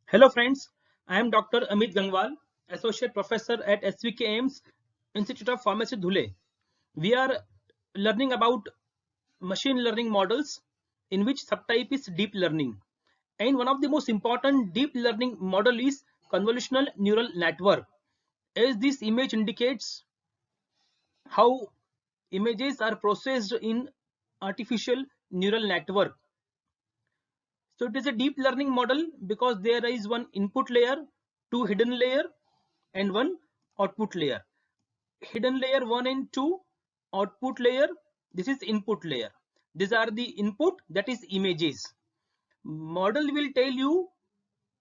Hello friends, I am Dr. Amit Gangwal, Associate Professor at SVK Ames Institute of Pharmacy Dhule. We are learning about machine learning models in which subtype is deep learning. And one of the most important deep learning model is convolutional neural network. As this image indicates how images are processed in artificial neural network. So it is a deep learning model because there is one input layer, two hidden layer and one output layer. Hidden layer 1 and 2, output layer, this is input layer. These are the input, that is images. Model will tell you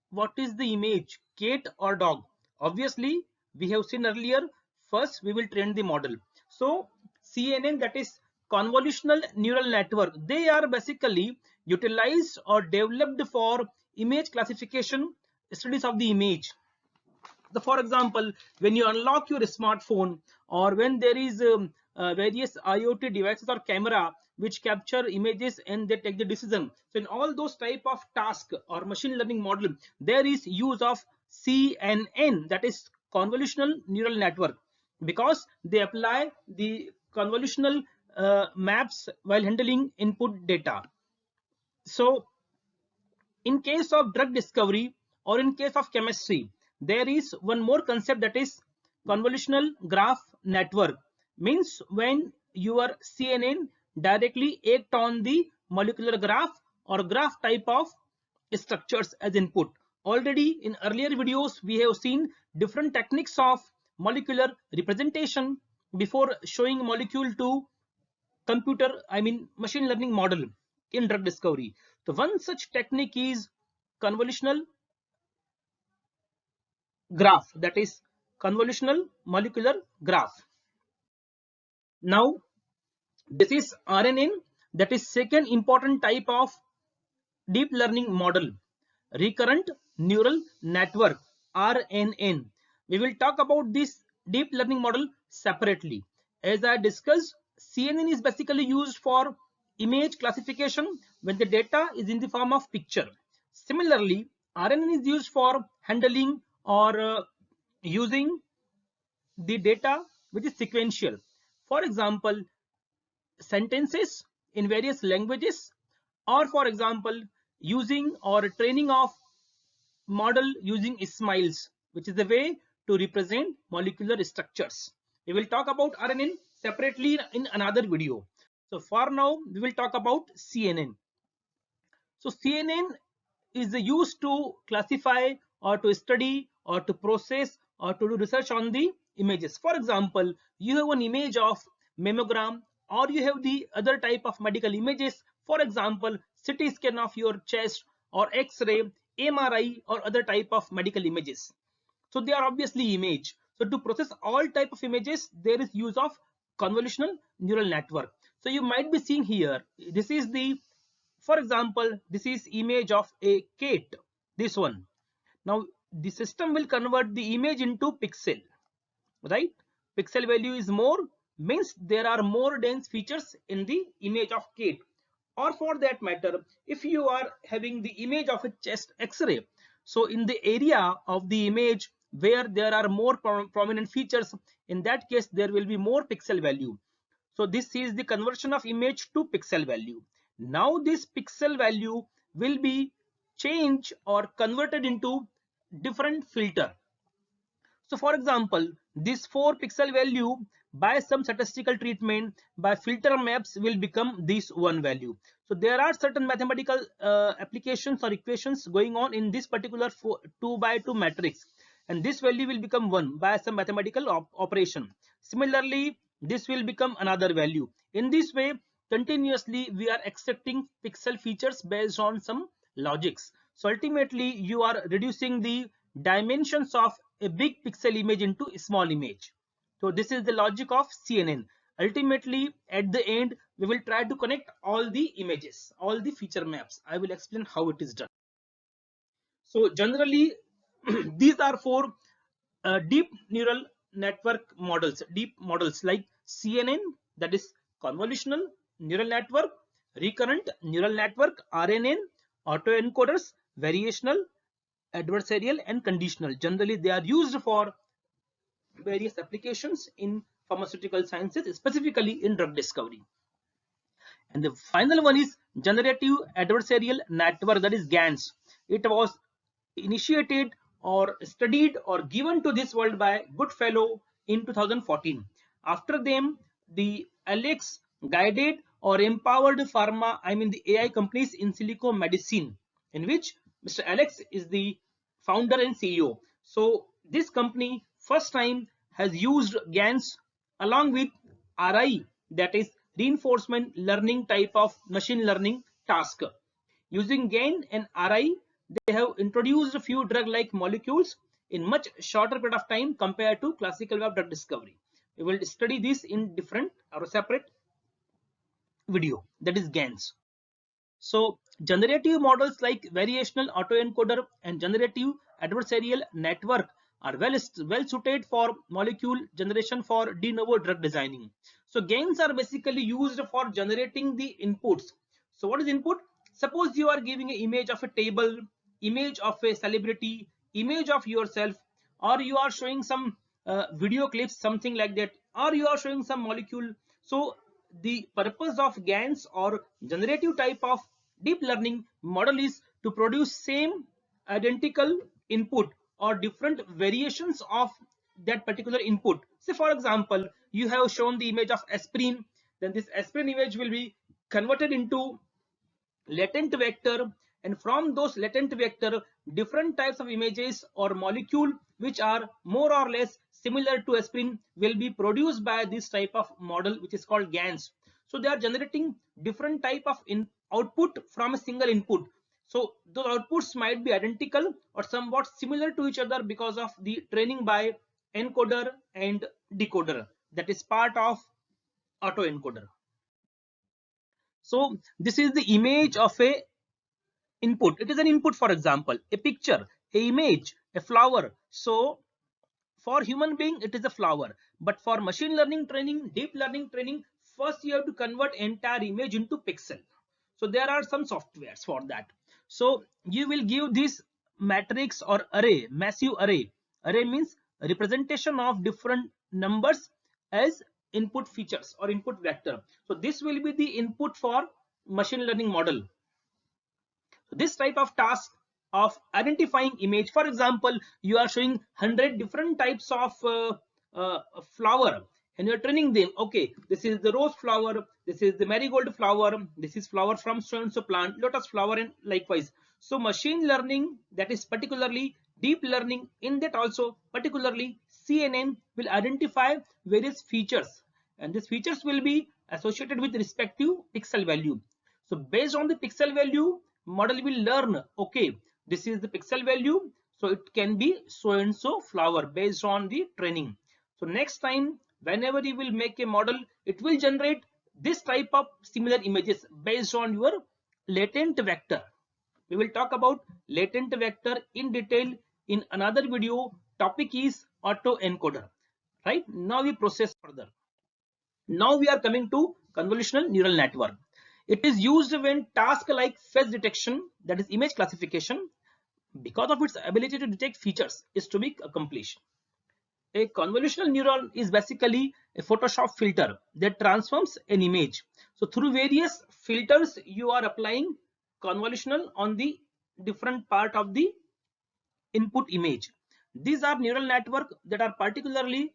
what is the image, cat or dog. Obviously we have seen earlier, first we will train the model. So CNN, that is convolutional neural network, they are basically utilized or developed for image classification, studies of the image. For example, when you unlock your smartphone or when there is various IoT devices or camera which capture images and they take the decision. So in all those type of task or machine learning model, there is use of CNN, that is convolutional neural network, because they apply the convolutional maps while handling input data. So in case of drug discovery or in case of chemistry, there is one more concept, that is convolutional graph network. Means when your CNN directly act on the molecular graph or graph type of structures as input. Already in earlier videos we have seen different techniques of molecular representation before showing molecule to computer, I mean machine learning model in drug discovery. So one such technique is convolutional graph, that is convolutional molecular graph. Now this is RNN, that is second important type of deep learning model, recurrent neural network, RNN. We will talk about this deep learning model separately. As I discussed, CNN is basically used for image classification when the data is in the form of picture. Similarly, RNN is used for handling or using the data which is sequential. For example, sentences in various languages, or for example using or training of model using smiles, which is the way to represent molecular structures. We will talk about RNN separately in another video. So for now we will talk about CNN. So CNN is used to classify or to study or to process or to do research on the images. For example, you have an image of mammogram, or you have the other type of medical images. For example, CT scan of your chest or X-ray, MRI or other type of medical images. So they are obviously image. So to process all type of images, there is use of convolutional neural network. So you might be seeing here, this is the, for example, this is image of a cat, this one. Now the system will convert the image into pixel, right? Pixel value is more, means there are more dense features in the image of cat. Or for that matter, if you are having the image of a chest X-ray, so in the area of the image where there are more prominent features, in that case there will be more pixel value. So this is the conversion of image to pixel value. Now this pixel value will be changed or converted into different filter. So for example, this 4 pixel value by some statistical treatment by filter maps will become this one value. So there are certain mathematical applications or equations going on in this particular 2 by 2 matrix, and this value will become 1 by some mathematical operation. Similarly, this will become another value. In this way, continuously we are extracting pixel features based on some logics. So ultimately you are reducing the dimensions of a big pixel image into a small image. So this is the logic of CNN. Ultimately at the end we will try to connect all the images, all the feature maps. I will explain how it is done. So generally these are for deep neural network models, deep models like CNN, that is convolutional neural network, recurrent neural network, RNN, autoencoders, variational, adversarial and conditional. Generally, they are used for various applications in pharmaceutical sciences, specifically in drug discovery. And the final one is generative adversarial network, that is GANs. It was initiated or studied or given to this world by Goodfellow in 2014. After them, the Alex guided or empowered the AI companies in silico medicine, in which Mr. Alex is the founder and CEO. So this company first time has used GANs along with RI, that is reinforcement learning type of machine learning task. Using GAN and RI, they have introduced a few drug-like molecules in much shorter period of time compared to classical way of drug discovery. We will study this in different or separate video, that is GANs. So generative models like variational autoencoder and generative adversarial network are well suited for molecule generation for de novo drug designing. So GANs are basically used for generating the inputs. So what is input? Suppose you are giving an image of a table, image of a celebrity, image of yourself, or you are showing some video clips, something like that, or you are showing some molecule. So the purpose of GANs or generative type of deep learning model is to produce same identical input or different variations of that particular input. Say for example, you have shown the image of aspirin, then this aspirin image will be converted into latent vector, and from those latent vector different types of images or molecule which are more or less similar to aspirin will be produced by this type of model, which is called GANs. So they are generating different type of output from a single input. So those outputs might be identical or somewhat similar to each other because of the training by encoder and decoder, that is part of autoencoder. So this is the image of a input. It is an input, for example, a picture, a image, a flower. So for human being, it is a flower. But for machine learning training, deep learning training, first you have to convert entire image into pixel. So there are some softwares for that. So you will give this matrix or array, massive array. Array means representation of different numbers as input features or input vector. So this will be the input for machine learning model. So this type of task of identifying image, for example, you are showing 100 different types of flower and you're training them. Okay, this is the rose flower, this is the marigold flower, this is flower from so and so plant, lotus flower, and likewise. So machine learning, that is particularly deep learning, in that also particularly CNN will identify various features, and these features will be associated with respective pixel value. So based on the pixel value, model will learn, okay, this is the pixel value, so it can be so and so flower based on the training. So next time whenever you will make a model, it will generate this type of similar images based on your latent vector. We will talk about latent vector in detail in another video. Topic is autoencoder. Right now we process further. Now we are coming to convolutional neural network. It is used when tasks like face detection, that is image classification, because of its ability to detect features, is to be accomplished. A convolutional neuron is basically a Photoshop filter that transforms an image. So through various filters, you are applying convolutional on the different part of the input image. These are neural networks that are particularly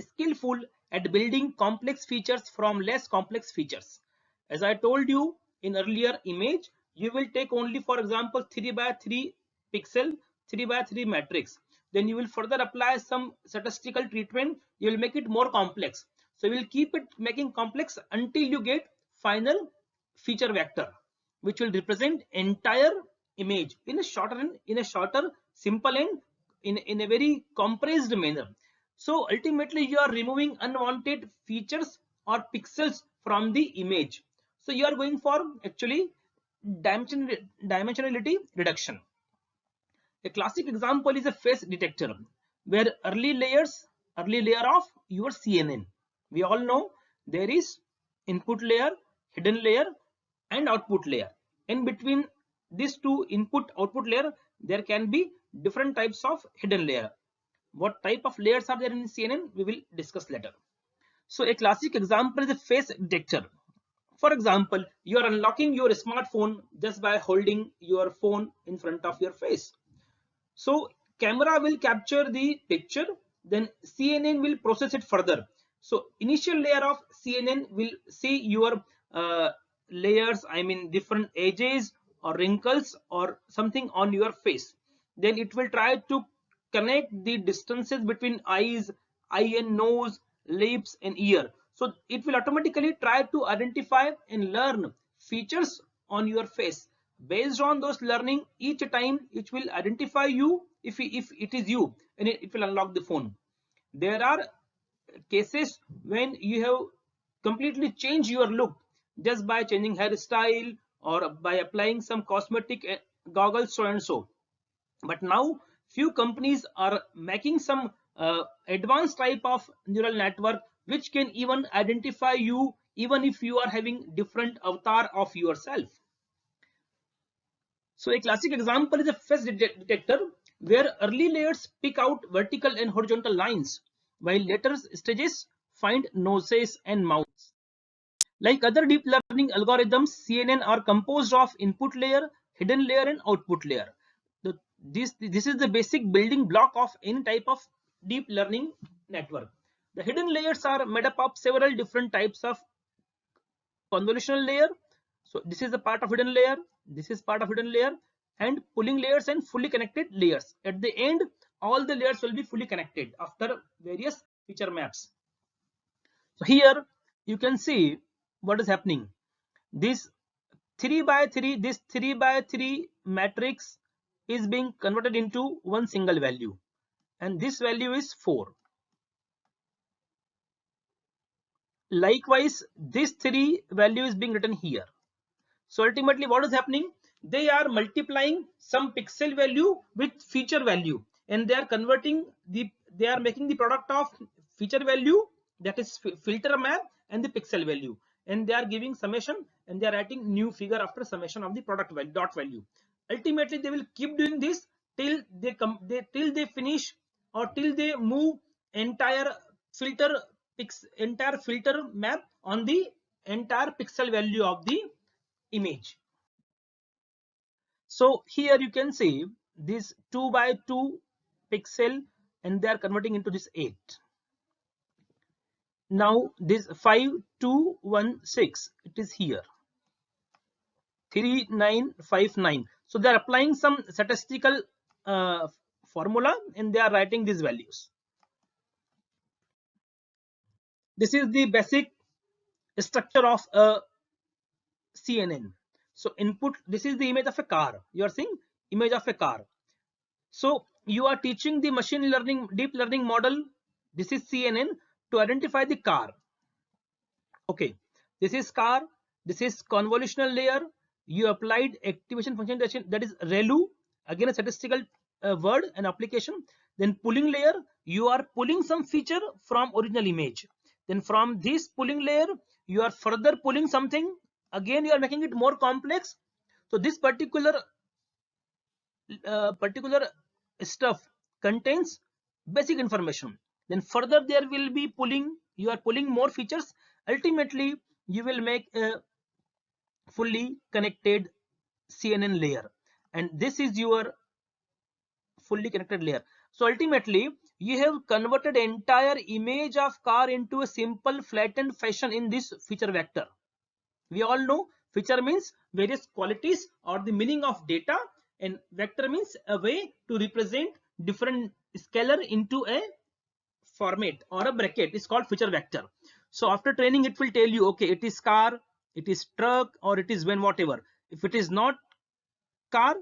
skillful at building complex features from less complex features. As I told you in earlier image, you will take only, for example, 3 by 3 pixel, 3 by 3 matrix. Then you will further apply some statistical treatment. You will make it more complex. So you will keep it making complex until you get final feature vector, which will represent entire image in a shorter, simple, and in a very compressed manner. So ultimately you are removing unwanted features or pixels from the image. So you are going for actually dimensionality reduction. A classic example is a face detector, where early layer of your CNN. We all know there is input layer, hidden layer, and output layer. In between these two input output layer, there can be different types of hidden layer. What type of layers are there in CNN, we will discuss later. So a classic example is a face detector. For example, you are unlocking your smartphone just by holding your phone in front of your face. So camera will capture the picture, then CNN will process it further. So initial layer of CNN will see your layers, I mean different edges or wrinkles or something on your face. Then it will try to connect the distances between eyes, eye and nose, lips and ear. So it will automatically try to identify and learn features on your face. Based on those learning, each time it will identify you if it is you, and it will unlock the phone. There are cases when you have completely changed your look just by changing hairstyle or by applying some cosmetic goggles, so and so. But now few companies are making some advanced type of neural network which can even identify you even if you are having different avatar of yourself. So a classic example is a face detector, where early layers pick out vertical and horizontal lines, while later stages find noses and mouths. Like other deep learning algorithms, CNN are composed of input layer, hidden layer, and output layer. This is the basic building block of any type of deep learning network. The hidden layers are made up of several different types of convolutional layer. So this is a part of hidden layer, this is part of hidden layer, and pulling layers and fully connected layers. At the end, all the layers will be fully connected after various feature maps. So here you can see what is happening. This 3 by 3, this 3 by 3 matrix is being converted into one single value, and this value is 4. Likewise, this 3 value is being written here. So ultimately what is happening, they are multiplying some pixel value with feature value, and they are converting they are making the product of feature value, that is filter map, and the pixel value, and they are giving summation, and they are writing new figure after summation of the product value, dot value. Ultimately they will keep doing this till till they finish, or till they move entire filter entire filter map on the entire pixel value of the image. So here you can see this 2 by 2 pixel, and they are converting into this 8. Now this 5216, it is here 3959. So they are applying some statistical formula, and they are writing these values. This is the basic structure of a CNN. So input, this is the image of a car. You are seeing image of a car. So you are teaching the machine learning, deep learning model, this is CNN, to identify the car. Okay, this is car, this is convolutional layer. You applied activation function, that is ReLU, again a statistical word and application. Then pulling layer, you are pulling some feature from original image. Then from this pulling layer, you are further pulling something. Again, you are making it more complex. So this particular stuff contains basic information. Then further there will be pulling, you are pulling more features. Ultimately you will make a fully connected CNN layer, and this is your fully connected layer. So ultimately you have converted entire image of car into a simple flattened fashion in this feature vector. We all know feature means various qualities or the meaning of data, and vector means a way to represent different scalar into a format or a bracket is called feature vector. So after training it will tell you, okay, it is car, it is truck, or it is van, whatever. If it is not car,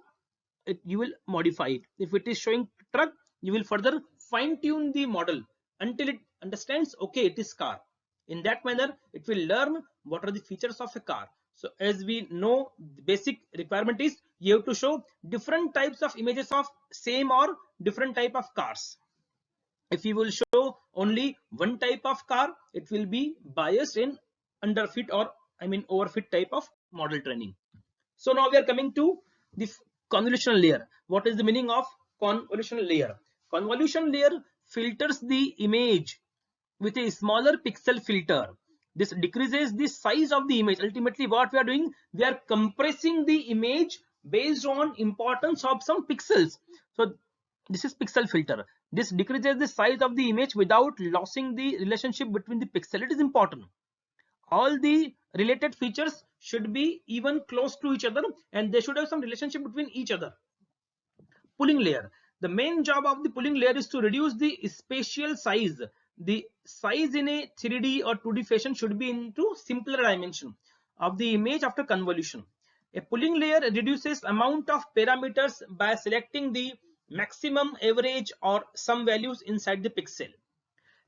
you will modify it. If it is showing truck, you will further fine tune the model until it understands, okay, it is car. In that manner it will learn what are the features of a car. So as we know, the basic requirement is you have to show different types of images of same or different type of cars. If you will show only one type of car, it will be biased in underfit, or I mean overfit type of model training. So now we are coming to the convolutional layer. What is the meaning of convolutional layer? Convolution layer filters the image with a smaller pixel filter. This decreases the size of the image. Ultimately, what we are doing, we are compressing the image based on importance of some pixels. So this is pixel filter. This decreases the size of the image without losing the relationship between the pixel. It is important. All the related features should be even close to each other, and they should have some relationship between each other. Pulling layer. The main job of the pulling layer is to reduce the spatial size. The size in a 3D or 2D fashion should be into simpler dimension of the image after convolution. A pulling layer reduces amount of parameters by selecting the maximum, average, or some values inside the pixel.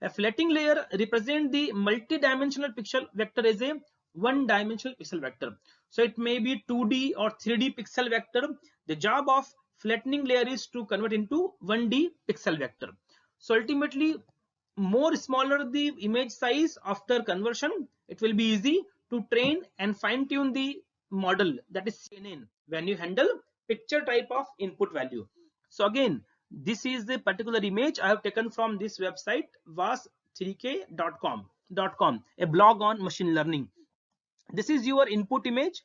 A flattening layer represents the multi-dimensional pixel vector as a one-dimensional pixel vector. So it may be 2D or 3D pixel vector. The job of flattening layer is to convert into 1D pixel vector. So ultimately, more smaller the image size after conversion, it will be easy to train and fine-tune the model, that is CNN, when you handle picture type of input value. So again, this is the particular image I have taken from this website, vas3k.com, a blog on machine learning. This is your input image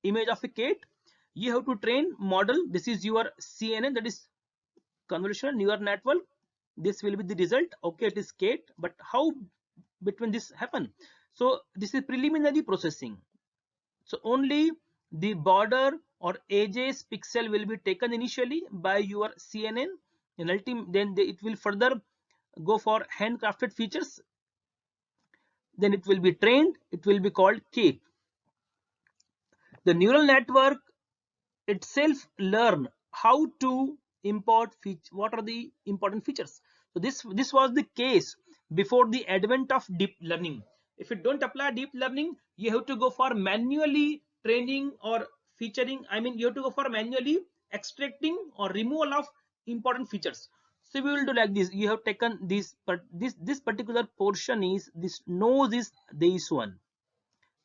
of a cat. You have to train model. This is your CNN, that is convolutional neural network. This will be the result. Okay, it is cat, but how between this happen? So this is preliminary processing. So only the border or edges pixel will be taken initially by your CNN, and then it will further go for handcrafted features. Then it will be trained. It will be called CAPE. The neural network itself learn how to import what are the important features. So this was the case before the advent of deep learning. If you don't apply deep learning, you have to go for manually training or featuring. I mean, you have to go for manually extracting or removal of important features. So we will do like this. You have taken this, but this particular portion is this nose is this one.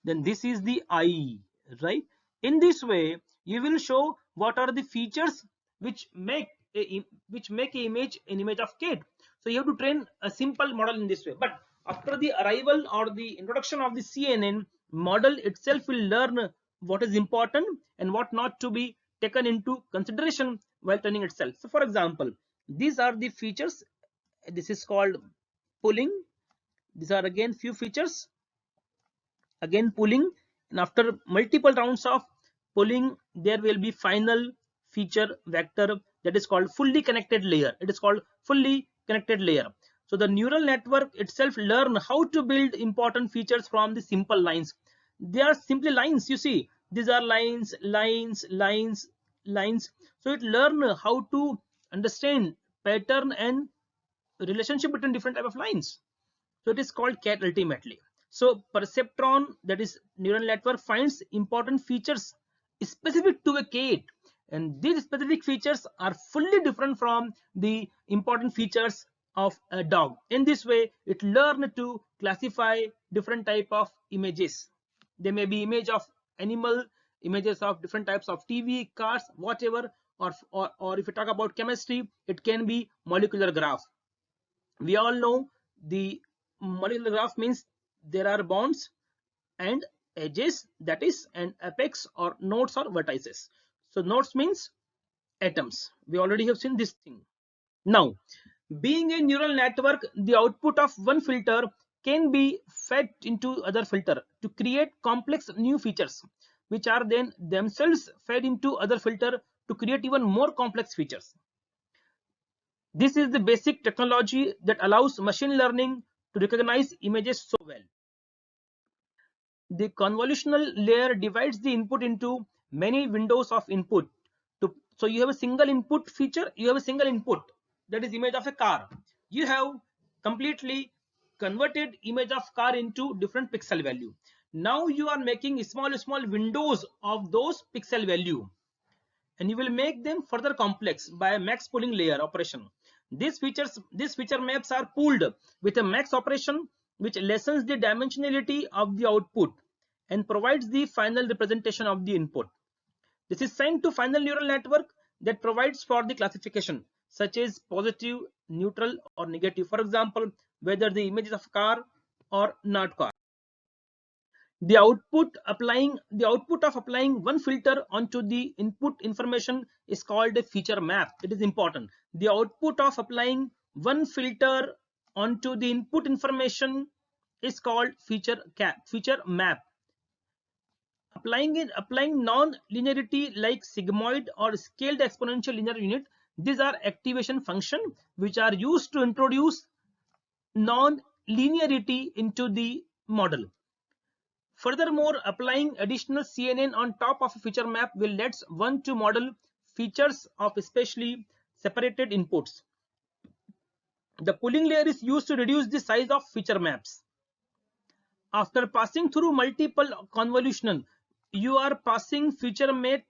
Then this is the eye, right? In this way, you will show what are the features which make a image an image of cat. So you have to train a simple model in this way. But after the arrival or the introduction of the CNN, model itself will learn what is important and what not to be taken into consideration while training itself. So for example, these are the features. This is called pulling. These are again few features. Again pulling, and after multiple rounds of pulling, there will be final feature vector, that is called fully connected layer. It is called fully connected layer. So the neural network itself learn how to build important features from the simple lines. They are simply lines. You see, these are lines. So it learn how to understand pattern and relationship between different type of lines. So it is called cat ultimately. So perceptron, that is neural network, finds important features specific to a cat, and these specific features are fully different from the important features of a dog. In this way, it learned to classify different type of images. There may be image of animal, images of different types of TV, cars, whatever, or if you talk about chemistry, it can be molecular graph. We all know the molecular graph means there are bonds and edges, that is, and apex or nodes or vertices. So nodes means atoms. We already have seen this thing. Now, being a neural network, the output of one filter can be fed into other filter to create complex new features, which are then themselves fed into other filter to create even more complex features. This is the basic technology that allows machine learning to recognize images so well. The convolutional layer divides the input into many windows of input. So you have a single input feature, you have a single input, that is image of a car. You have completely converted image of car into different pixel value. Now you are making small windows of those pixel value, and you will make them further complex by a max pooling layer operation. These feature maps are pooled with a max operation, which lessens the dimensionality of the output and provides the final representation of the input. This is sent to final neural network that provides for the classification such as positive, neutral or negative. For example, whether the image is of car or not car. The output of applying one filter onto the input information is called a feature map. It is important. The output of applying one filter onto the input information is called feature map. Applying non-linearity like sigmoid or scaled exponential linear unit, these are activation function which are used to introduce non-linearity into the model. Furthermore, applying additional CNN on top of a feature map will let one to model features of specially separated inputs. The pooling layer is used to reduce the size of feature maps. After passing through multiple convolutional, you are passing feature map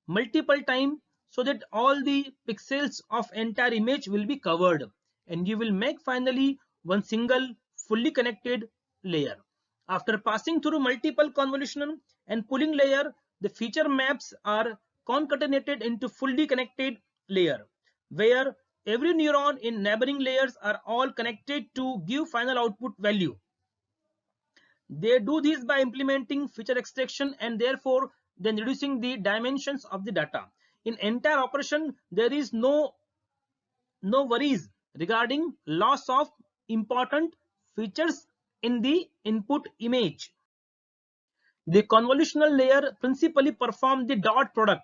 multiple times so that all the pixels of entire image will be covered, and you will make finally one single fully connected layer. After passing through multiple convolutional and pooling layer, the feature maps are concatenated into fully connected layer, where every neuron in neighboring layers are all connected to give final output value. They do this by implementing feature extraction and therefore then reducing the dimensions of the data. In entire operation, there is no worries regarding loss of important features in the input image. The convolutional layer principally perform the dot product.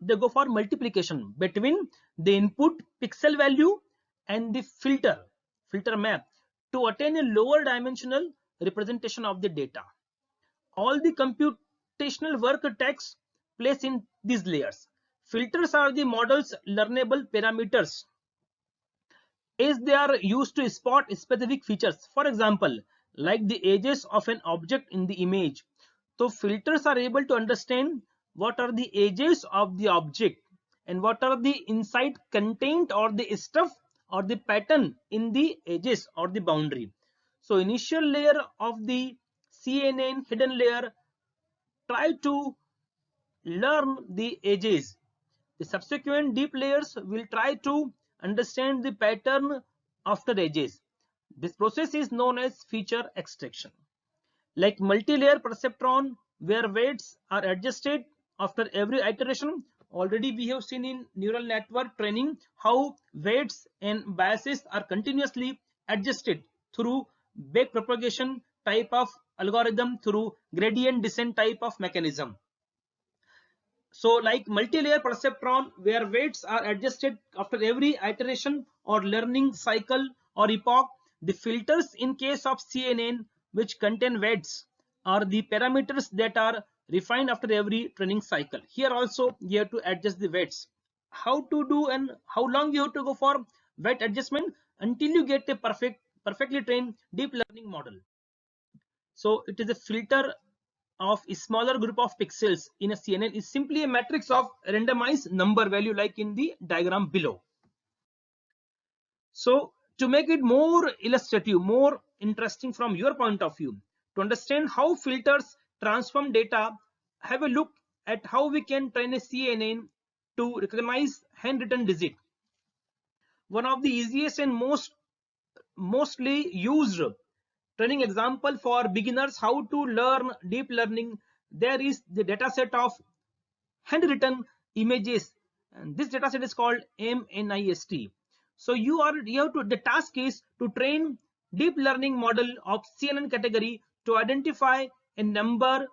They go for multiplication between the input pixel value and the filter map to attain a lower dimensional representation of the data. All the computational work takes place in these layers. Filters are the model's learnable parameters, as they are used to spot specific features. For example, like the edges of an object in the image. So filters are able to understand what are the edges of the object and what are the inside content or the stuff or the pattern in the edges or the boundary. So initial layer of the CNN hidden layer try to learn the edges. The subsequent deep layers will try to understand the pattern after edges. This process is known as feature extraction. Like multi-layer perceptron, where weights are adjusted after every iteration. Already we have seen in neural network training how weights and biases are continuously adjusted through backpropagation type of algorithm, through gradient descent type of mechanism. So like multi-layer perceptron, where weights are adjusted after every iteration or learning cycle or epoch. The filters in case of CNN which contain weights are the parameters that are refined after every training cycle. Here also you have to adjust the weights. How to do and how long you have to go for weight adjustment until you get a perfectly trained deep learning model. So it is a filter of a smaller group of pixels in a CNN is simply a matrix of randomized number value like in the diagram below. So to make it more illustrative, more interesting from your point of view, to understand how filters transform data, have a look at how we can train a CNN to recognize handwritten digit. One of the easiest and mostly used training example for beginners how to learn deep learning, there is the dataset of handwritten images, and this dataset is called MNIST. So the task is to train deep learning model of CNN category to identify a number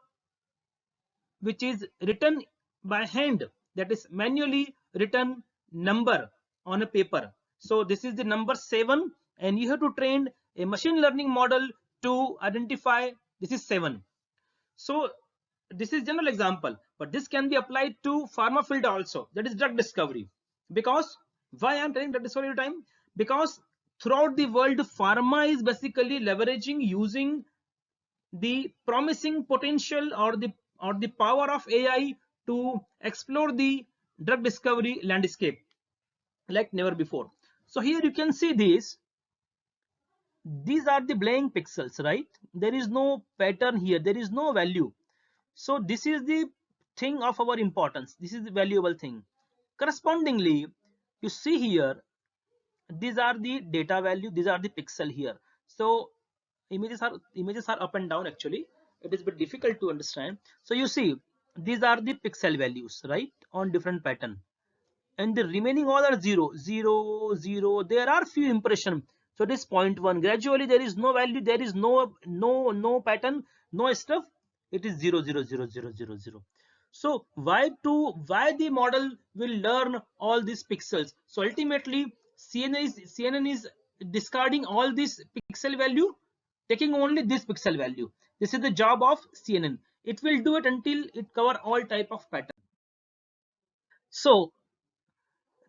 which is written by hand, that is manually written number on a paper. So this is the number 7 and you have to train a machine learning model to identify this is 7. So this is general example, but this can be applied to pharma field also, that is drug discovery. Because why I am telling drug discovery time? Because throughout the world pharma is basically leveraging using the promising potential or the power of AI to explore the drug discovery landscape like never before. So here you can see these are the blank pixels, right? There is no pattern here, there is no value. So this is the thing of our importance. This is the valuable thing. Correspondingly, you see here, these are the data value, these are the pixel here. So images are up and down. Actually, it is a bit difficult to understand. So you see, these are the pixel values, right, on different pattern, and the remaining all are 0 0 0. There are few impression. So it is 0.1. Gradually there is no value, there is no pattern, no stuff. It is 0 0 0 0 0 0. So why the model will learn all these pixels? So ultimately CNN is discarding all this pixel value, taking only this pixel value. This is the job of CNN. It will do it until it cover all type of pattern. So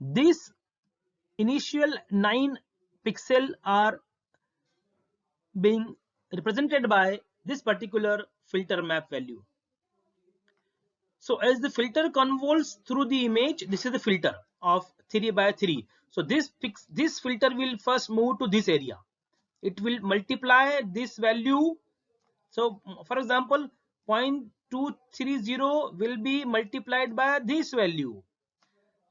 these initial 9 pixel are being represented by this particular filter map value. So as the filter convolves through the image, this is the filter of 3 by 3. So this filter will first move to this area. It will multiply this value. So for example, 0.230 will be multiplied by this value.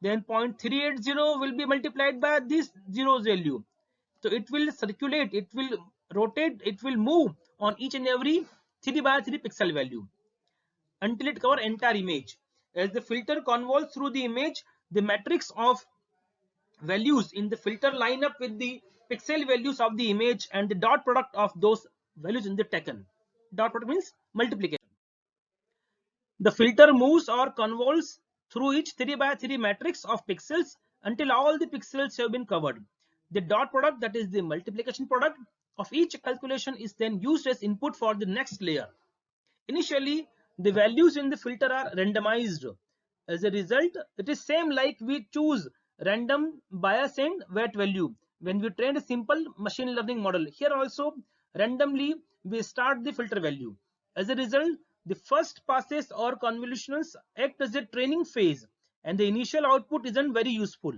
Then 0.380 will be multiplied by this 0 value. So it will circulate, it will rotate, it will move on each and every 3 by 3 pixel value until it cover entire image. As the filter convolves through the image, the matrix of values in the filter line up with the pixel values of the image, and the dot product of those values in the taken. Dot product means multiplication. The filter moves or convolves through each 3 by 3 matrix of pixels until all the pixels have been covered. The dot product, that is the multiplication product of each calculation, is then used as input for the next layer. Initially, the values in the filter are randomized. As a result, it is same like we choose random bias and weight value when we train a simple machine learning model. Here also, randomly we start the filter value. As a result, the first passes or convolutions act as a training phase, and the initial output isn't very useful.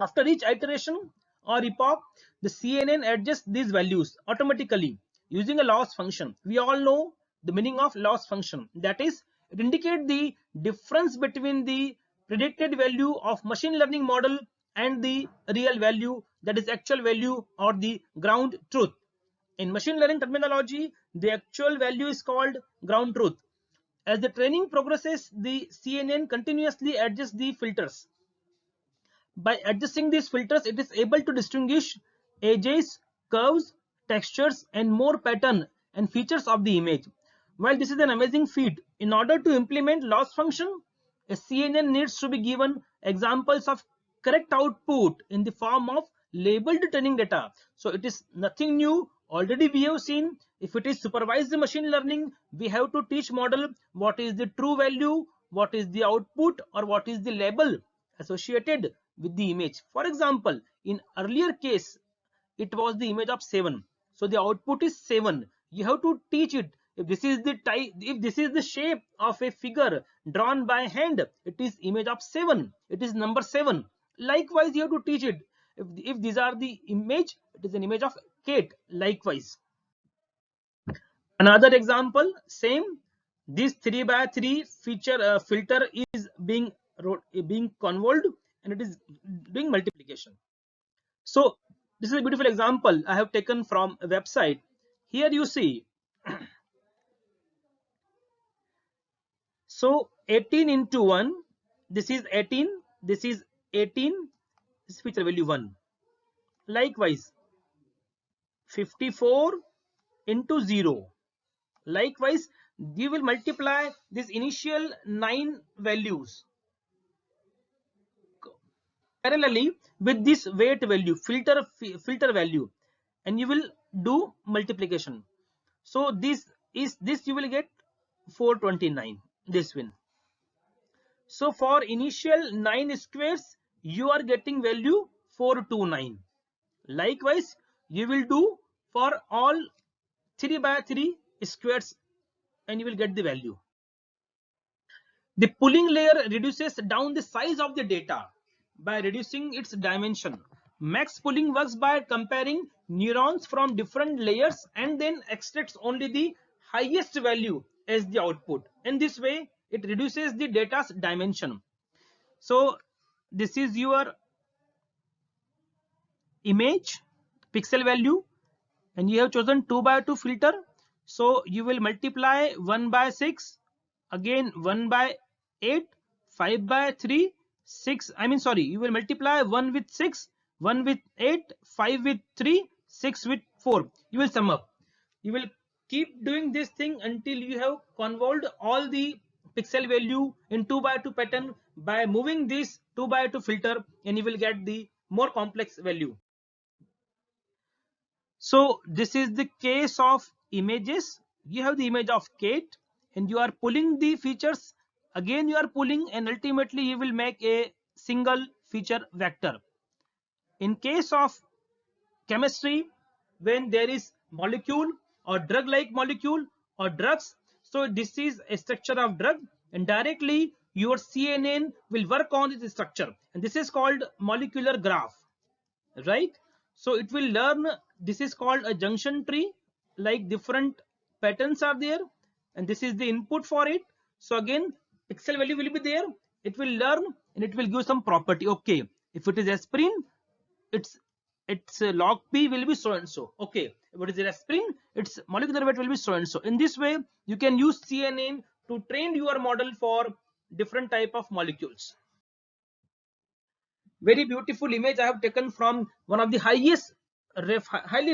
After each iteration or epoch, the CNN adjusts these values automatically using a loss function. We all know the meaning of loss function. That is, it indicates the difference between the predicted value of machine learning model and the real value, that is actual value or the ground truth. In machine learning terminology, the actual value is called ground truth. As the training progresses, the CNN continuously adjusts the filters. By adjusting these filters, it is able to distinguish edges, curves, textures, and more pattern and features of the image. While this is an amazing feat, in order to implement loss function, a CNN needs to be given examples of correct output in the form of labeled training data. So it is nothing new. Already we have seen, if it is supervised machine learning, we have to teach model what is the true value, what is the output, or what is the label associated with the image. For example, in earlier case, it was the image of 7. So the output is 7. You have to teach it. If this is the type, if this is the shape of a figure drawn by hand, it is image of 7. It is number 7. Likewise, you have to teach it. If these are the image, it is an image of cat. Likewise. Another example, same. This 3 by 3 filter is being convolved, and it is doing multiplication. So this is a beautiful example I have taken from a website. Here you see, so 18 into 1, this is 18, this is 18, this feature value 1. Likewise, 54 into 0. Likewise, you will multiply this initial 9 values parallelly with this weight value, filter value, and you will do multiplication. So this you will get 429, this win. So for initial 9 squares, you are getting value 429. Likewise, you will do for all 3 by 3 squares, and you will get the value. The pooling layer reduces down the size of the data by reducing its dimension. Max pooling works by comparing neurons from different layers and then extracts only the highest value as the output. In this way, it reduces the data's dimension. So this is your image pixel value, and you have chosen 2 by 2 filter. So you will multiply 1 by 6, again 1 by 8, 5 by 3, 6, you will multiply 1 with 6, 1 with 8, 5 with 3, 6 with 4. You will sum up. You will keep doing this thing until you have convolved all the pixel value in 2 by 2 pattern by moving this 2 by 2 filter, and you will get the more complex value. So this is the case of images. You have the image of Kate and you are pulling the features. Again you are pulling, and ultimately you will make a single feature vector. In case of chemistry, when there is molecule or drug like molecule or drugs, so this is a structure of drug, and directly your CNN will work on this structure, and this is called molecular graph, right? So it will learn, this is called a junction tree, like different patterns are there, and this is the input for it. So again pixel value will be there, it will learn and it will give some property. Okay, if it is aspirin, its log p will be so and so. Okay, if it is aspirin, its molecular weight will be so and so. In this way you can use CNN to train your model for different type of molecules. Very beautiful image I have taken from one of the highly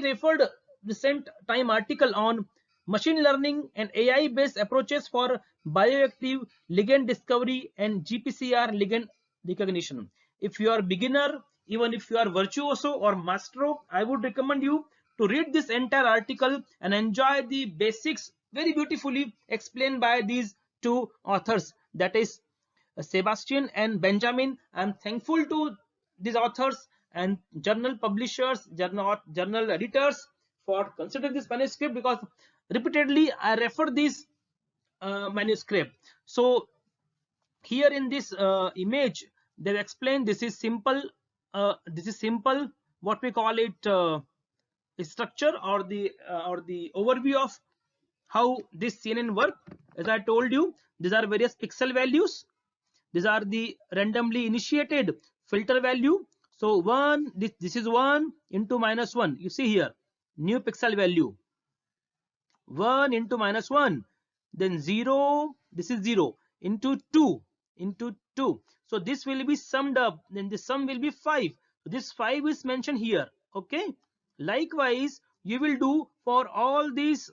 referred recent time article on machine learning and AI based approaches for bioactive ligand discovery and GPCR ligand recognition. If you are beginner, even if you are virtuoso or maestro, I would recommend you to read this entire article and enjoy the basics very beautifully explained by these two authors, that is Sebastian and Benjamin. I am thankful to these authors and journal publishers, journal editors for considering this manuscript, because repeatedly I refer this manuscript. So here in this image they explain this is simple. What we call it structure or the overview of how this CNN work. As I told you, these are various pixel values. These are the randomly initiated filter value. So this is 1 into -1. You see here, new pixel value 1 into -1, then 0, this is 0 into 2 into 2. So this will be summed up, then the sum will be 5. So this 5 is mentioned here. Okay, likewise you will do for all these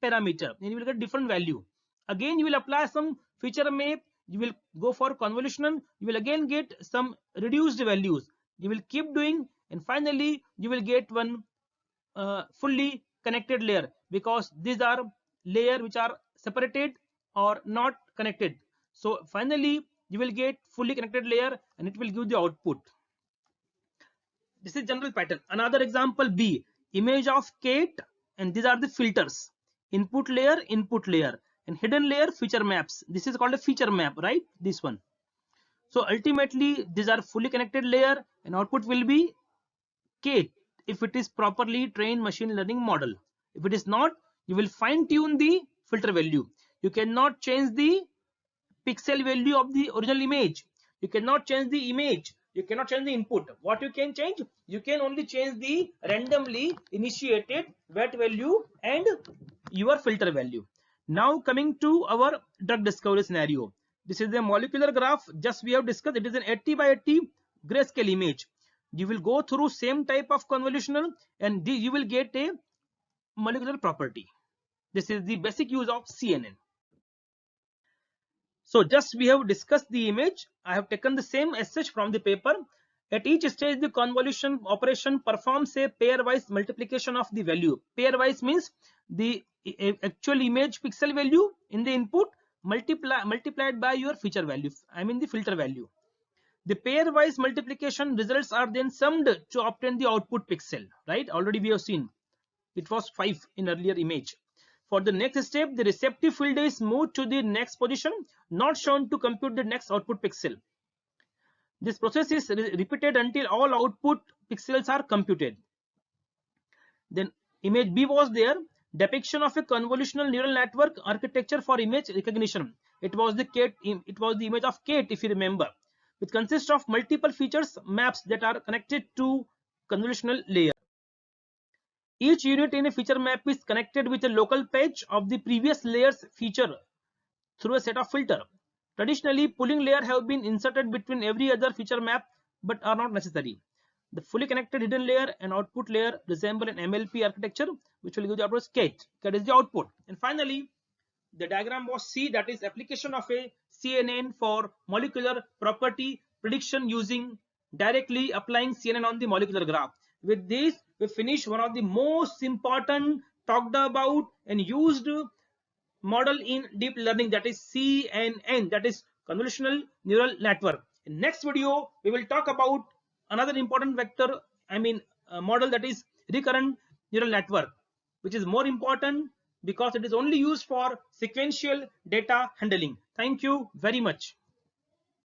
parameter, and you will get different value. Again you will apply some feature map, you will go for convolutional, you will again get some reduced values, you will keep doing, and finally you will get one fully connected layer, because these are layer which are separated or not connected. So finally you will get fully connected layer and it will give the output. This is general pattern. Another example B, image of Kate, and these are the filters, input layer, and hidden layer feature maps. This is called a feature map, right? This one. So ultimately these are fully connected layer, and output will be Kate if it is properly trained machine learning model. If it is not, you will fine tune the filter value. You cannot change the pixel value of the original image. You cannot change the image. You cannot change the input. What you can change? You can only change the randomly initiated weight value and your filter value. Now coming to our drug discovery scenario. This is the molecular graph. Just we have discussed. It is an 80 by 80 grayscale image. You will go through same type of convolutional, and you will get a molecular property. This is the basic use of CNN. So just we have discussed the image. I have taken the same as such from the paper. At each stage the convolution operation performs a pairwise multiplication of the value. Pairwise means the actual image pixel value in the input multiplied by your feature value, the filter value. The pairwise multiplication results are then summed to obtain the output pixel, right? Already we have seen it was 5 in earlier image. For the next step, the receptive field is moved to the next position, not shown to compute the next output pixel. This process is repeated until all output pixels are computed. Then image B was there. depiction of a convolutional neural network architecture for image recognition. It was the image of Kate, if you remember, which consists of multiple features maps that are connected to convolutional layer. Each unit in a feature map is connected with a local page of the previous layer's feature through a set of filter. Traditionally, pooling layer have been inserted between every other feature map but are not necessary. The fully connected hidden layer and output layer resemble an MLP architecture, which will give the output Kate. That is the output. And finally, the diagram was C, that is application of a CNN for molecular property prediction using directly applying CNN on the molecular graph. With this, we finish one of the most important talked about and used model in deep learning, that is CNN, that is convolutional neural network. In next video, we will talk about another important vector, model, that is recurrent neural network, which is more important because it is only used for sequential data handling. Thank you very much.